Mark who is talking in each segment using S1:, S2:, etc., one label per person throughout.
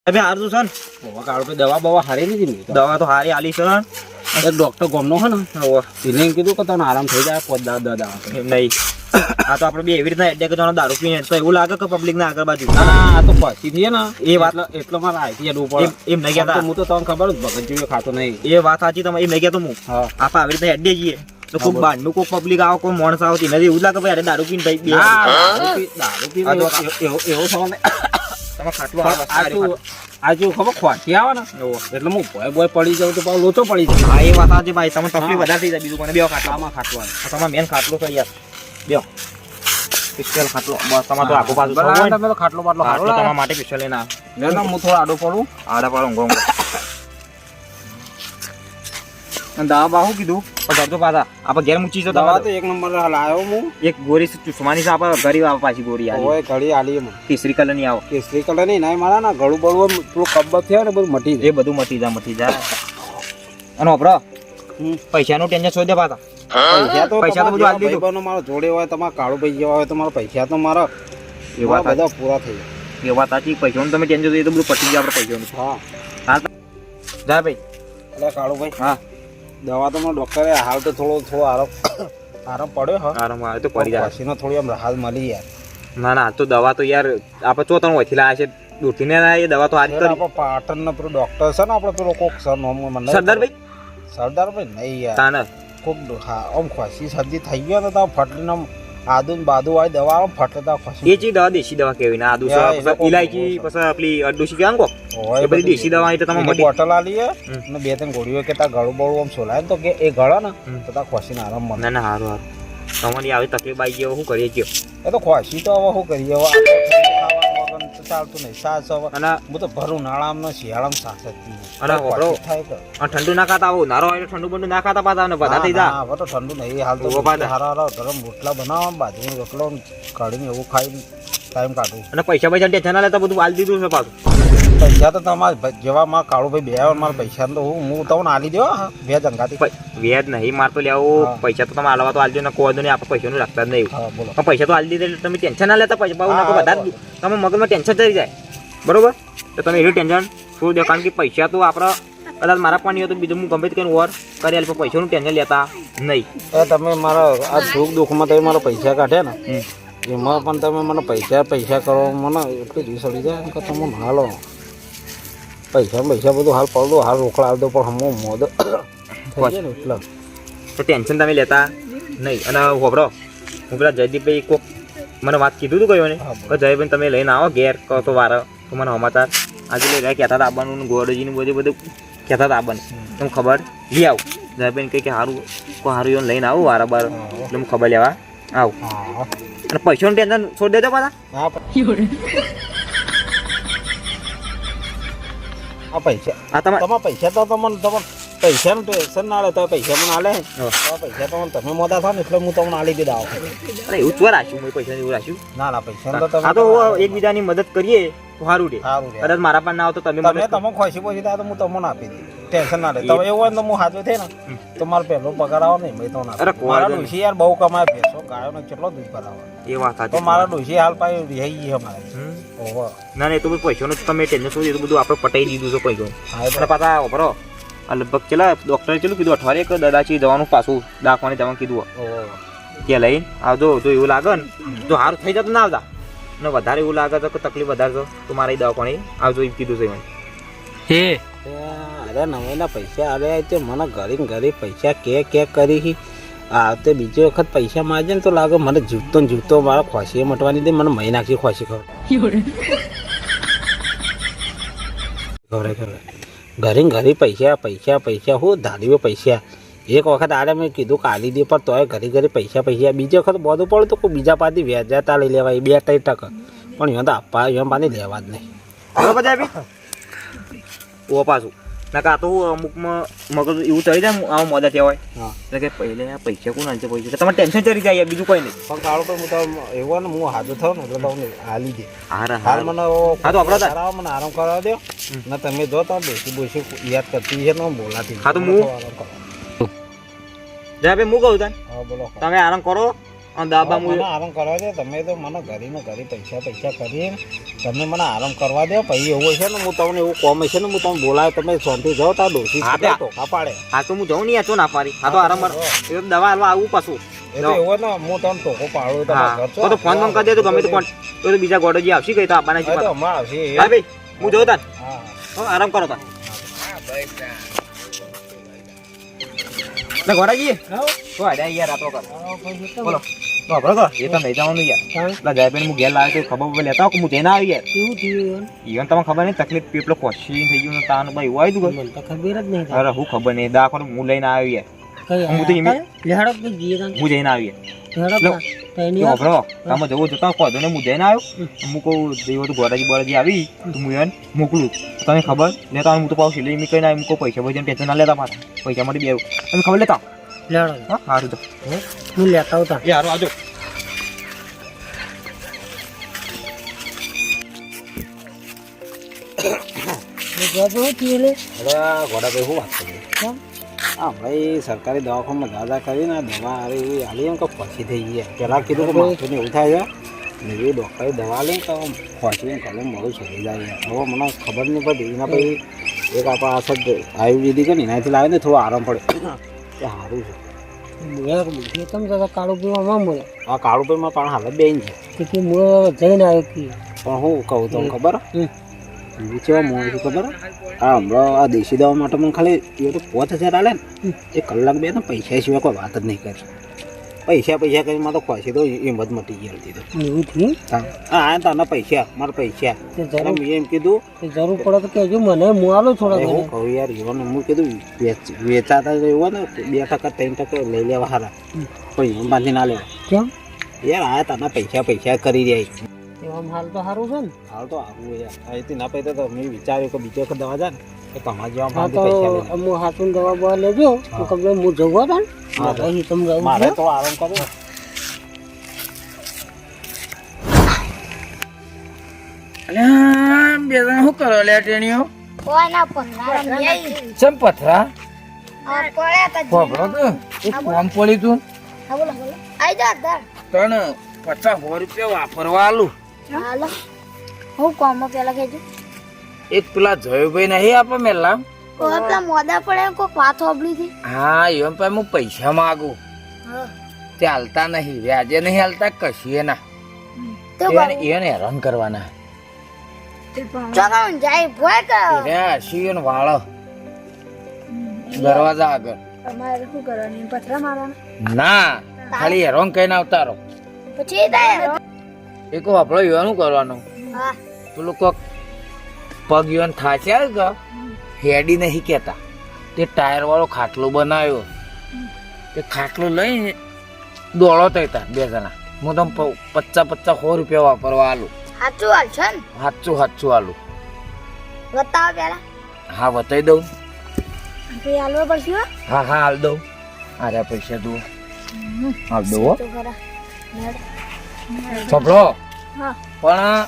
S1: અબે હારું છે ને
S2: બાબા કાળો ભાઈ દવા બવા હારી લીધી ને
S1: દવા તો હારી આલી છે
S2: એક ડોક્ટર ગોમનો છે ને
S1: ઓહ
S2: એને એમ કીધું કે તને આરામ થઈ જાય પોત દવા
S1: એમ નહીં આ તો આપણે બે એવી રીતના એડે કે જણા દારૂ પીને તો એવું લાગે કે પબ્લિક ના આગળ બાજુ
S2: ના આ તો પછી થઈ ને
S1: એ વાત
S2: એટલો મારે આઈટી હેડવું પડે
S1: એમ નહીં કહેતા
S2: હું તો તમને ખબર જ ભગત જેવી ખાતો નહીં
S1: એ વાત સાચી તમે એમ નહીં કહેતો હું
S2: હા
S1: આપણે આવી રીતના એડે જઈએ તો કોઈ બહારનું કોઈ પબ્લિક આવો કોઈ માણસ આવો તેને એવું લાગે ભાઈ અરે દારૂ પીને ભાઈ બે
S2: દારૂ પીને એવો સવાલ
S1: તમે ખાટલો આવે
S2: આ જો ખબર ખોટી આવે ને એટલે હું બોય પડી જાઉં તો પાછો લોચો પડી જાય
S1: હા એ વાત સાચી ભાઈ તમે તકલીફ વધારે થઈ જાય બીજું કોને બે ખાટલામાં
S2: ખાટવામાં
S1: તમારે મેન ખાટલો છે યાર બે પિસ્ટલ ખાટલો બસ તમારે તો આખો બાજુ
S2: તમે તો ખાટલો બાટલો
S1: ખાટલો તમારા માટે પિસ્ટલ લઈને
S2: ના હું થોડો આડો પડું
S1: આડા પાડો ઊંઘો અને દવા બાહુ કીધું પણ કરતો પાછા આપણે ઘેર મૂકી તો
S2: દવા તો એક નંબર લાવ્યો હું
S1: એક ગોરી ચુસમાની છે આપણે ગરીબ આવે પાછી ગોરી આવી
S2: ઓય ઘડી આલી મને
S1: કેસરી કલર ની આવો
S2: કેસરી કલર ની ના મારા ના ગળું બળું પેલું કબ્બત થયો ને બધું મટી
S1: એ બધું મટી જાય અને ઓપરો પૈસાનું ટેન્શન શોધે પાછા પૈસા તો બધું આલી દીધું
S2: મારો જોડે હોય તમારા કાળો ભાઈ જેવા હોય તો મારા પૈસા તો મારા
S1: એ વાત
S2: બધા પૂરા થઈ
S1: એ વાત સાચી પૈસાનું તમે ટેન્શન જોઈએ તો બધું પટી જાય આપણે પૈસાનું
S2: હા
S1: જા ભાઈ
S2: એટલે કાળો ભાઈ
S1: હા
S2: દવા તો મને ડોક્ટરે હાલ તો થોડો આરામ પડ્યો હા
S1: આરામ આવે તો પડી જાય
S2: પછીનો થોડી આમ રાહત મળી યાર
S1: ના ના તો દવા તો યાર આપણે ચોતણ હોયથી લાયા છે દૂરથી ને એ દવા તો હારી કરી
S2: આપણે પાટણનો પેલો ડોક્ટર છે ને આપણે પેલો કોક સર નોમ મને
S1: સરદારભાઈ
S2: સરદારભાઈ નહીં યાર
S1: તાને
S2: કોક હા આમ ખસી શરદી થઈ ગયો ને તો ફટલીને આદુ ને બાદુ વાળી દવા આમ ફટલે તો ખસી
S1: એ ચી દવા દેશી દવા કેવી ને આદુ પછી ઇલાયચી પછી આપલી અડુસી કેવા કો એ બધી દેશી દવા એટલે તમે મોટી
S2: બોટલ આલી ને બે ત્રણ ગોળીઓ કે તા ગળું બળું આમ સોલાય તો કે એ ગળો ને તો તા ખસીને આરામ મળે
S1: ના ના સારું સારું તમારી આવી તકલીફ આવી ગઈ શું કરીએ કયો
S2: એ તો ખસી તો હવે શું કરીએ હવે તો ચાલતું નહીં સાસ હવે
S1: અને
S2: હું તો ભરું નાળામાં શિયાળામાં સાસ જ પીવું
S1: અને હોબળો
S2: થાય કે
S1: ઠંડુ ના ખાતા આવું નારો હોય ઠંડુ બંડુ ના ખાતા પાછા બધા થઈ જા
S2: હવે તો ઠંડુ નહીં હાલ તો હારા ગરમ રોટલા બનાવવા બાજરીનો રોટલો કાઢીને એવું ખાઈ ટાઈમ કાઢું
S1: અને પૈસા ટેન્શન ના લેતા બધું આલી દીધું છે પાછું
S2: પૈસા તો તમારે જેવા મારા કાળુભાઈ બે આવે મારા પૈસા તો હું તમને આલી દેવા હા બે જંગાથી
S1: વ્યાજ નહીં મારતો લેવું પૈસા તો તમે આલવા તો આલજો ને કોઈ નહીં આપણે પૈસાનું રાખતા જ નહીં
S2: બોલો
S1: પણ પૈસા તો આલી દીધે એટલે તમે ટેન્શન ના લેતા પૈસા બહુ નાખો બધા તમે મગજમાં ટેન્શન ચડી જાય બરોબર તો તમે એનું ટેન્શન શું દે કારણ કે પૈસા તો આપણે કદાચ મારા પણ નહીં હોય તો બીજું હું ગમે તે કંઈ ઓર કરી આલ પણ પૈસાનું ટેન્શન લેતા નહીં
S2: તમે મારા આ સુખ દુઃખમાં તમે મારા પૈસા કાઢ્યા ને એમાં પણ તમે મને પૈસા કરો મને એટલી રીસ ચડી જાય કે તમે હાલો પૈસા બધું હાલ પડું હાલ રોકડા હાલ દો પણ હું મોદ ને એટલે
S1: તો ટેન્શન તમે લેતા નહીં અને હોબળો હું પેલા જયદીપભાઈ કોક મને વાત કીધું હતું કયો ને કે જયભાઈ તમે લઈને આવો ઘેર કહો તો વાર તો મને સમાચાર આજે લઈ રહ્યા કહેતા હતા આવવાનું ગોરજીનું બધું કહેતા હતા આવવાનું તમે ખબર લઈ આવું જયભાઈ કંઈ કે સારું સારું એવું લઈને આવું વારંવાર એટલે હું ખબર લેવા આવું અને પૈસાનું ટેન્શન છોડી દેજો પાછા
S2: પૈસા તમારા પૈસા તો તમને પૈસાનું ટેન્શન ના લે તો પૈસા મને આલે પૈસા તો તમે મોટા થાય ને એટલે હું તમને આલી દીધા
S1: અરે એવું ચો રાખ્યું મેં પૈસા એવું રાખ્યું
S2: ના પૈસા તો તમે
S1: આ તો એકબીજાની મદદ કરીએ તો સારું રે કદાચ મારા પણ ના આવો તો તમે
S2: ખુશી પછી થાય તો હું તમને આપી દઉં ટેન્શન ના લે તમે એવું હોય તો હું હાજર થઈ ને તો મારો પહેલો પગાર આવે નહીં મેં તો ના મારા ડોશી યાર બહુ કમાય ભેંસો ગાયો ને કેટલો દૂધ ભરાવે
S1: એ વાત સાચી
S2: તો મારા ડોશી હાલ પાછી રહી ગઈ અમારે
S1: ના ના એ તો બધું પૈસાનું તમે ટેન્શન શું બધું આપણે પટાઈ દીધું છે પૈસા પાછા વાપરો લગભગ ચલા ડોક્ટરે ચેલું કીધું અઠવાડિયે કે દાદાજી જવાનું પાછું દાખવાની જવાનું કીધું ત્યાં લઈને આવજો જો એવું લાગે ને જો સારું થઈ જતું ના આવતા ને વધારે એવું લાગે તો કે તકલીફ વધારે તો મારી દવાખાને આવજો એમ કીધું છે મને
S2: હે અરે નવેના પૈસા આવ્યા તે મને ઘરે પૈસા કે કરી તે બીજી વખત પૈસા માજે ને તો લાગે મને જીવતો મારા ખોશી મટવાની દે મને મહી નાખી ખોશી ખબર ઘરે પૈસા હું ધાડીઓ પૈસા એક વખત આરે મેં કીધું કે આલી દે પણ તોય ઘરે પૈસા બીજી વખત બધું પડે તો કોઈ બીજા પાસેથી વ્યાજતા લઈ લેવાય 2-3% પણ એમાં તો આપવા એમ પાછી લેવા જ નહીં
S1: બરાબર જાય ઓ પાછું ના કા તો અમુકમાં મગજ એવું ચડી જાય આવું મોડા ત્યાં હોય એટલે કે પહેલે પૈસા કોણ હાલશે પૈસા તમારે ટેન્શન ચડી જાય બીજું કોઈ નહીં પણ કાળો તો હું તો એવો ને હું હાજર થયો ને એટલે તમને હાલી દે હાલ મને હા તો આપણે મને આરામ કરાવી દો ને તમે જો તો બેસી યાદ કરતી છે ને બોલાતી હા તો હું જા ભાઈ હું કહું તાન બોલો તમે આરામ કરો અને દાબા
S2: મને આરામ કરવા દો. તમે તો મને ઘરીને ઘરે પૈસા કરીને તમે મને આરામ કરવા દો. પછી એવું છે ને હું તમને એવું કોમ છે ને હું તમે બોલાવે તમે શાંતિ જાઓ તાર ડોસી ટોકા પાડે.
S1: હા તો હું જઉં નહીં યાચો ના પાડી. હા તો આરામ એ તો દવા હાલવા આવું પાછું.
S2: એ તો એવો ને હું તમને ટોકો પાડું
S1: તો ફોન ફોન કરી દે તો ગમે તો ફોન તો બીજા ગોડોજી આવશે કઈ તો આપવાના છે.
S2: હમણાં આવશે.
S1: હા ભાઈ હું જોઉં તાર.
S2: હા
S1: આરામ કરો તાર. ના ગોડાજી તો આડ્યા યાર આપો કર બોલો. તો આપણો કર એ તો નહીં જવાનું યાર. એટલે જયબેન હું ઘેર લાવ્યો તો ખબર લેતા કે હું જઈને આવી યાર.
S3: કેવું થયું
S1: ઈવન તમને ખબર નહીં તકલીફ પેલો કોશી થઈ ગયું ને તાન ભાઈ એવું આવ્યું
S3: મને તો ખબર જ નહીં.
S1: અરે હું ખબર નહીં દાખલો હું લઈને આવ્યો યાર. હું તો
S3: લેહડો તો જીએ તને
S1: હું જઈને આવ્યો
S3: લેહડો તૈની
S1: ખબરો તમે જવું જતા કહો ને હું જઈને આવ્યો. હું કહું જેવો તો ગોડાજી બોડાજી આવી તો હું એને મોકલું. તમે ખબર લેતા હું તો પાછું સિલાઈ મેં કઈ ના મૂકો પૈસા ભાઈ ટેન્શન ના લેતા પાછા પૈસા માટે બે તમે ખબર લેતા
S3: લેહડો
S1: હા સારું તો
S3: હું લેતા આવતા
S1: એ સારું આવજો.
S3: ગયો થયું લે
S2: અરે ઘોડાભાઈ શું વાત કરી.
S3: કેમ
S2: હા ભાઈ સરકારી દવાખાનામાં દાદા કરીને દવા આવી એવી આલી એમ કે ખોસી થઈ ગઈ. પહેલાં કીધું કે માથું એવું થાય છે ને એવી ડૉક્ટરે દવા લઈને તો ખોસી કલમ મારું ચડી જાય. હવે મને ખબર નહીં પડતી એના પછી એક આપણા આ સદ આયુર્વેદિક ને એનાથી લાવે ને થોડો આરામ પડે તે સારું છે.
S3: મેં તમે જરા કાળું પીવામાં મળે
S2: આ કાળુભાઈમાં પણ હાલત બેન છે
S3: કે હું જઈને આવ્યો કે
S2: પણ હું કહું તમને ખબર કેવા મોં છે ખબર આ હમણાં આ દેશી દવા માટે મને ખાલી એ તો 5000 આલે ને એ કલાક બે ને પૈસા સિવાય કોઈ વાત જ નહીં કરી. પૈસા કરી મારે તો ખોસી તો હિંમત મટી ગઈ હતી તો
S3: એવું થયું
S2: હા તાના પૈસા મારા પૈસા મેં એમ કીધું
S3: જરૂર પડે તો કહેજો મને હું આલો થોડા
S2: હું કહું યાર એવાનું હું કીધું વેચાતા એવો ને 2% 3% લઈ લેવા સારા પણ એમ બાંધી ના લેવા.
S3: કેમ
S2: યાર આ તાના પૈસા કરી રહ્યા
S3: એમ હાલ તો સારું છે ને
S2: હાલ તો આવું યાર અહીંથી ના પૈસા તો મેં વિચાર્યું કે બીજો વખત દવા જાય ને તો તમારા જેવા
S3: હા
S2: માંથી
S3: તો
S2: પૈસા લઈ
S3: હું હાથું દવા બવા લેજો તો કમ હું જવા તા ને તમે રહું
S2: મારે તો આરામ કરો.
S4: બે જણા શું કરો લે ટેણીઓ ચમ પથરા ખબરો તો એક કોમ પડી તું તને 50 રૂપિયા વાપરવા આલું
S5: હું કોમો પેલા કેજો
S4: એક પેલા જયુભાઈ નહીં આપે મેલા
S5: પેલા મોદા પડે કોક વાત હોબળી હતી
S4: હા એમ પાસે હું પૈસા માગું તે હાલતા નહીં વ્યાજે નહીં હાલતા કશીએ ના એને હેરાન કરવાના
S5: ચાલો જાય ભોય કે
S4: હસીએ ને વાળો દરવાજા આગળ
S5: તમારે શું કરવાની પથરા મારવાના
S4: ના ખાલી હેરાન કહીને આવતા રહો
S5: પછી થાય
S4: એક આપણો યુવાનું કરવાનું
S5: હા
S4: પેલું કોક પગ યુવાન થાચે કે હેડી નહીં કહેતા તે ટાયર વાળો ખાટલો બનાવ્યો તે ખાટલો લઈને દોડો તૈતા બે જણા હું તમે 50 રૂપિયા વાપરવા આલું
S5: સાચું હાલ છે ને
S4: સાચું આલું
S5: બતાવો પેલા
S4: હા બતાવી દઉં
S5: પછી હાલવા પડશે હો.
S4: હા હાલ દઉં આર્યા પૈસા તું હાલ દઉં હો
S5: તો ખરા
S4: છોકરો
S5: હા
S4: પણ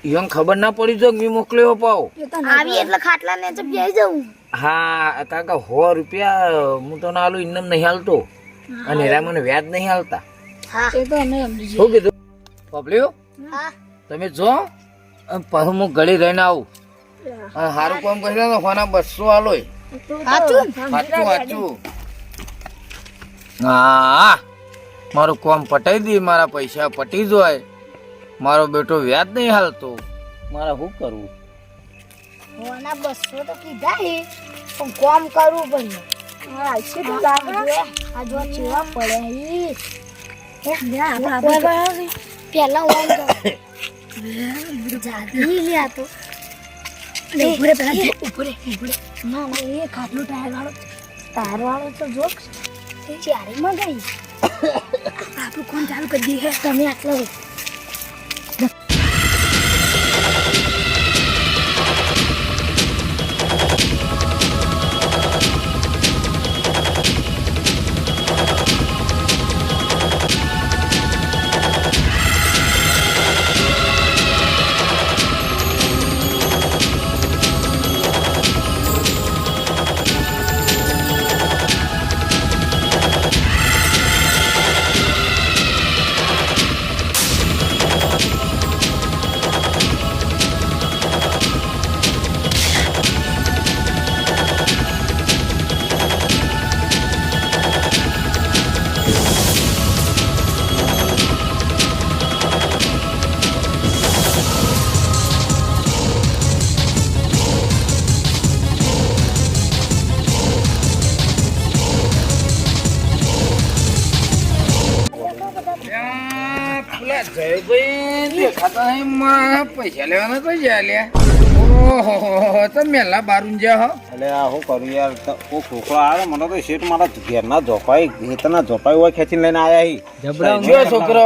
S4: ઈવન ખબર ના પડી જો મેં મોકલ્યો પાવ
S5: આવી એટલે ખાટલા ને તો બેસી જવું
S4: હા કાકા 100 રૂપિયા હું તો ના આલું ઇન્નમ નહીં હાલતો અને એરા મને વ્યાજ નહીં હાલતા
S5: હા એ તો અમે સમજી
S4: શું કીધું પબલ્યો
S5: હા
S4: તમે જો અને પછી હું ઘડી રહીને આવું અને સારું કામ કરશો તો ફોના 200 આલો સાચું હા મારું કામ પટાઈ દી મારા પૈસા પટી જાય મારો બેટો વ્યાજ નહીં હાલતો મારે શું કરવું
S5: હોના 200 તો કીધા હે પણ કોમ કરવું પડે હા છે તો લાગે આ જો ચેવા પડે હે પેલા ઓમ જાગી લ્યા તો ઉપરે પેલા ઉપરે ના એ ખાટલું ટાયર વાળો તો જોક એ ચારે માં ગઈ આપણું કોણ ચાલુ કરી દઈએ તમે આટલા
S4: ભાઈ દેખાતા નહીં મારા પૈસા લેવાના કઈ જાય લ્યા ઓહો તો મેલા બારું જ્યાં હો
S2: એટલે આ શું કરું યાર કોઈ છોકરો આવે મને તો શેઠ મારા ઘેરના ઝોપાઈ ખેતરના ઝોપાઈ હોય ખેંચીને લઈને આવ્યા
S4: જો છોકરો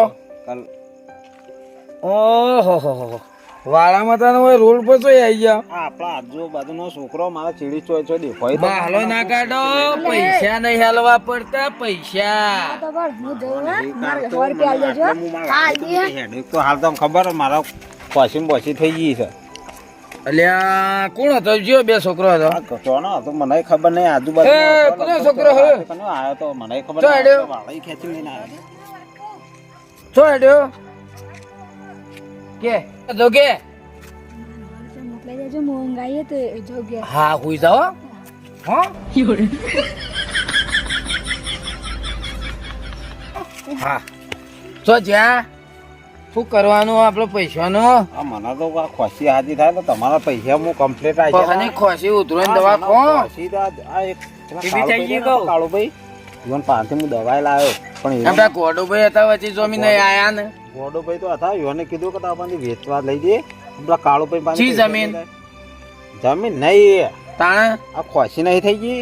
S4: ઓહો વાળામાં તને હોય રોડ પર તો આવી ગયા
S2: આપણા આજુબાજુનો છોકરો મારા ચીડી ચોય દેખાય
S4: બાહલો ના કાઢો પૈસા નહીં હાલવા પડતા પૈસા
S5: તો પણ હું જઉં હા મારે 100 રૂપિયા આલી દેજો હા દે
S2: હેડેક તો હાલ તો ખબર મારા પાછી બોછી થઈ ગઈ છે
S4: અલ્યા કોણ હતો જો બે છોકરો હતો
S2: કોનો હતો મને ખબર નહીં આજુબાજુ
S4: એ કોનો છોકરો હે
S2: આવ્યો તો મને ખબર
S4: ચો હેડ્યો?
S2: વાળા ખેંચી લઈને આવ્યો
S4: છો હેડ્યો કે જો કે
S5: મોકલાઈ દેજો મોંઘાઈએ તો જો કે
S4: હા હુઈ જાઓ હા હા તો જ્યાં શું કરવાનું આપણે પૈસાનું
S2: આ મને તો આ ખોસી હાજી થાય તો તમારા પૈસા હું કમ્પ્લીટ
S4: પહાની ખોસી ઉતરોની દવા કો ટીવી થઈ ગઈ કહું.
S2: કાળુભાઈ જીવન પાંચથી હું દવાઈ લાવ્યો પણ
S4: આપડા ગોડુભાઈ હતા વચ્ચે જમીન નહીં આયા ને
S2: ગોડોભાઈ તો હતા યોને કીધું કે આપણને વેચવા લઈ દે પેલા કાળુભાઈ પાસે
S4: શી જમીન?
S2: જમીન નહીં
S4: તાણે
S2: આ ખોસી નહીં થઈ ગઈ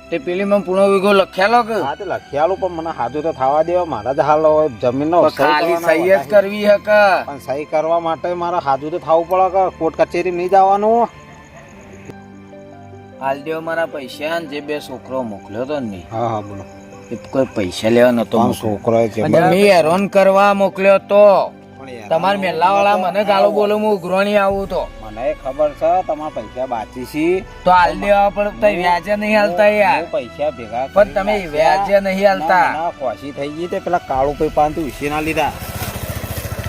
S4: તે પેલી માં પૂર્ણ વીઘો લખ્યાલો કે
S2: હા તે લખિયાલું પણ મને હાજુ તો થવા દેવા મારા જ હાલ જમીનનો
S4: તો ખાલી સહી જ કરવી હે કે
S2: પણ સહી કરવા માટે મારે હાજુ તો થવું પડે કે કોર્ટ કચેરી નહીં જવાનું
S4: હાલ દેવ મારા પૈસા ને જે બે છોકરો મોકલ્યો તો ને
S2: હા હા બોલો
S4: એ કોઈ પૈસા લેવા નતો
S2: ત્રણ
S4: મોકલ્યો.
S2: છોકરો છે
S4: મેં હેરાન કરવા મોકલ્યો તો તમારા મેલા વાળા મને ગાળો બોલો હું ઉઘરોણી આવું તો
S2: મને ખબર છે તમારા પૈસા બાકી છે
S4: તો હાલ દેવા પણ તઈ વ્યાજે નહીં હાલતા યાર
S2: હું પૈસા ભેગા
S4: પણ તમે વ્યાજે નહીં હાલતા
S2: ના, ખોસી થઈ ગઈ તે પેલા કાળુભાઈ પાંતુ ઉસીના લીધા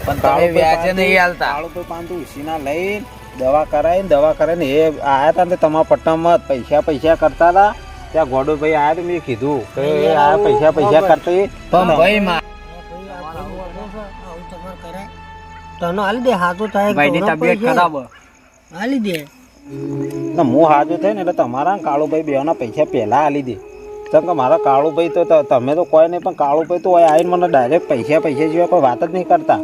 S4: પણ તમે વ્યાજે નહીં હાલતા
S2: કાળુભાઈ પાંતુ ઉસીના લઈ દવા કરાઈને એ આયા હતા ને તમારા પટ્ટામાં પૈસા કરતા હતા ત્યાં ગોડુભાઈ આયા તો મેં કીધું કે એ આ પૈસા કરતા
S4: પણ ભાઈ માં
S3: તને હાલી દે હાથો થાય ભાઈની તબિયત ખરાબ હાલી દે
S2: હું હાજુ થાય ને એટલે તમારા કાળુભાઈ બેના પૈસા પહેલા આલી દે કેમ કે મારા કાળુભાઈ તો તમે તો કોઈ નહીં પણ કાળુભાઈ તો આવીને મને ડાયરેક્ટ પૈસા જેવા કોઈ વાત જ નહીં કરતા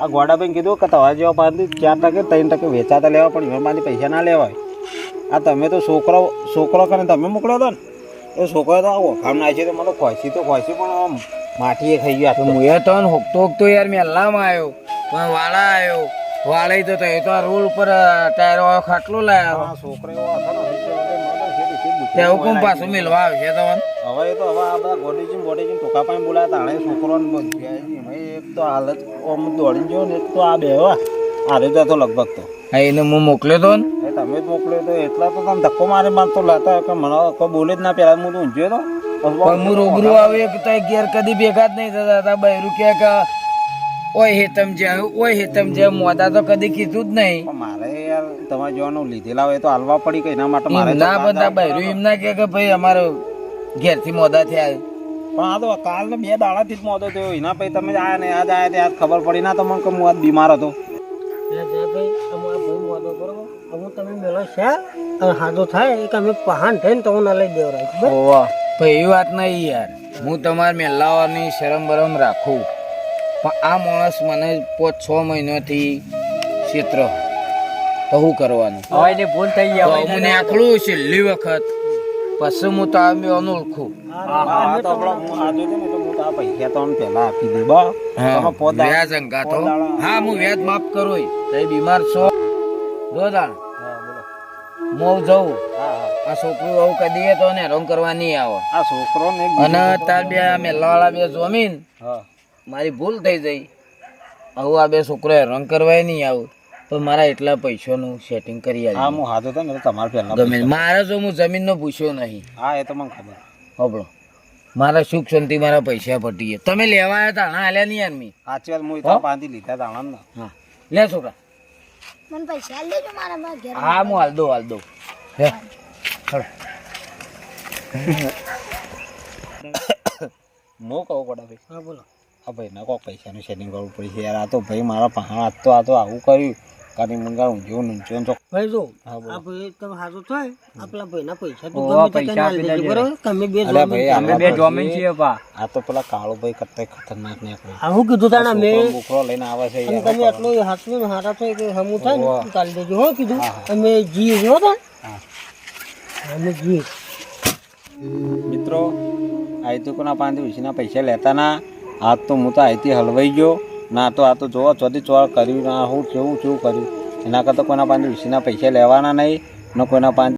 S2: આ ગોડાભાઈ કીધું કે તમારા જેવા પાંચ 4% 3% વેચાતા લેવા પણ એમાં માંથી પૈસા ના લેવાય આ તમે તો છોકરો કરીને તમે મોકલ્યો હતો ને એ છોકરો તો ઓખામ નાખી તો મને ખોસી પણ માટીએ ખાઈ ગયો
S4: હું એ તો હોકતો યાર મેલામાં આવ્યો પણ વાળા આવ્યો વાળા તો એ તો આ રોડ ઉપર ટાયર વાળો ખાટલો લાવ્યો
S2: છોકરો એવો હતો ને
S4: ત્યાં કોણ પાછું મેળવા આવશે તો
S2: હવે તો હવે આ બધા બોડીજી ટોકા પાણી બોલાયા તાણે છોકરો એક તો હાલત આમ દોડીને જો ને એક તો આ બે આરે તો લગભગ તો
S4: એને હું મોકલ્યો તો ને
S2: એ તમે જ મોકલ્યો તો એટલા તો તમે ધક્કો મારે મારતો લાતા કે મને કોઈ બોલે જ ના પેલા હું તો ઊંઝ્યો તો
S4: પણ હું રૂબરૂ આવ્યો કે તઈ ઘેર કદી ભેગા જ નહીં થતા હતા બૈરું કે ઓય હેતમ જે મોદા તો કદી કીધું જ નહીં
S2: પણ મારે યાર તમારે જોવાનું લીધેલા હોય તો હાલવા પડી કે એના માટે મારે
S4: ના બધા બૈરું એમ ના કે ભાઈ અમારો ઘેરથી મોદા થયા
S2: પણ આ તો કાલ ને 2 દાડાથી જ મોદો થયો એના પછી તમે આયા ને આજ આયા ત્યાં ખબર પડી ના તમને કે હું આજ બીમાર હતો
S3: હું તમે મેળો છે અને હાથો થાય એક અમે પહાણ થઈને તો ના લઈ દેવરાય
S4: એવી વાત નહીં યાર હું તમારા મેલાવાની શરમ બરમ રાખું પણ આ માણસ મને 5-6 મહિનાથી ક્ષેત્ર તો શું કરવાનું
S3: હવે ભૂલ થઈ
S4: તો હું આખલું છેલ્લી વખત પછી હું તો આમ ઓળખું
S2: હા તો હમણાં હું આજે છે ને તો હું તો આ પૈસા તો પહેલા આપી દે બા તમે પોતા
S4: વ્યાજ અંગાતો હા હું વ્યાજ માફ કરું તઈ બીમાર છો જો દાણ હું જઉં આ છોકરું આવું કદી તો ને રંગ કરવા નહીં આવે
S2: આ છોકરો ને
S4: અને તાર બે મેલાવાળા બે જમીન
S2: હા
S4: મારી ભૂલ થઈ જઈ હવે આ બે છોકરો રંગ કરવા નહીં આવું તો મારા એટલા પૈસાનું સેટિંગ કરી
S2: હા
S4: આવી
S2: હું હાથો ને તમારે પહેલા
S4: ગમે મારે જો હું જમીનનો પૂછ્યો નહીં
S2: હા એ તો મને ખબર
S4: હોબળો મારા સુખ શાંતિ મારા પૈસા પટી ગયા તમે લેવા આવ્યા હતા હાલ્યા નહીં યાર મી
S2: સાચી વાત હું તો બાંધી લીધા તા આણંદ
S4: હા લે છોકરા
S5: મને પૈસા આલી દેજો મારા ઘેર
S4: હા હું હાલ દો હે ચલો
S2: હું કહું ગોડાભાઈ
S3: હા બોલો
S2: આ ભાઈ ના કોઈક પૈસાનું સેટિંગ કરવું પડશે યાર આ તો ભાઈ મારા પહાડ આ તો આવું કર્યું કરી મંગાવ ઊંઝો તો
S3: ભાઈ જો
S2: હા, બોલો.
S3: આ ભાઈ તમે હાજર થાય આપણા ભાઈના પૈસા તો
S6: ઓવા,
S3: ગમે તે
S6: પૈસા
S3: કરીને
S6: આપી
S3: આલી દેજો,
S6: દેજો.
S3: બરોબર? તમે બે
S2: અલ્યા ભાઈ,
S3: જોમીન
S6: અમે બે જોમીન છીએ બા.
S2: આ તો પેલા કાળુભાઈ કરતા ખતરનાક નીકળે
S3: આ હું કીધું તાણા મેં
S2: બુકરો લઈને આવે છે
S3: અને
S2: યાર.
S3: તમે આટલું હાથનું ને હારા થાય કે હમું થાય
S2: ઓવા.
S3: ને કાઢી દેજો હો કીધું
S2: હા, હા.
S3: અમે જીએ છો તા
S2: હા.
S3: અમે જીએ
S2: મિત્રો આઈતી કોના પાંચ વિશેના પૈસા લેતા ના. આજ તો હું તો આઈતી હલવાઈ ગયો ના. તો આ તો જોવા ચોથી ચોર કર્યું ના હું કેવું કર્યું. એના કરતાં કોઈના પાંચ વિશેના પૈસા લેવાના નહીં ને કોઈના પાંચ